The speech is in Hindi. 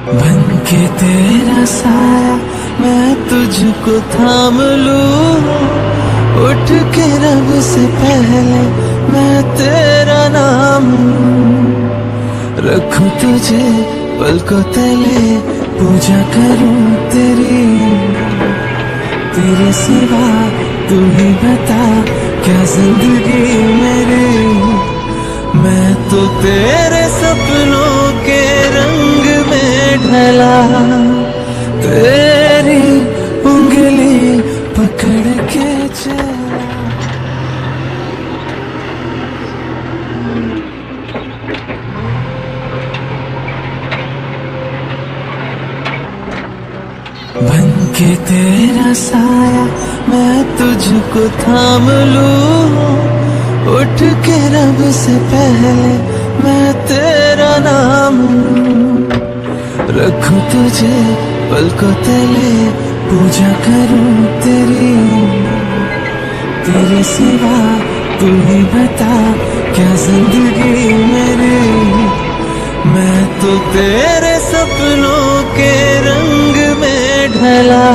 बन के तेरा साया मैं तुझको थाम लूं, उठ के रब से पहले मैं तेरा नाम लूं। रखूं तुझे पलकों तले, पूजा करूं तेरी, तेरे सिवा तू ही बता क्या जिंदगी मेरी। मैं तो तेरे सपनों के रंग में ढला, तेरी उंगली पकड़ के चला। बन के तेरा साया मैं तुझको थाम लूं, उठ के रब से पहले मैं तेरा नाम लूं। रखूं तुझे पलकों तले, पूजा करूं तेरी, तेरे सिवा तू ही बता क्या जिंदगी मेरी। मैं तो तेरे सपनों के रंग में ढला,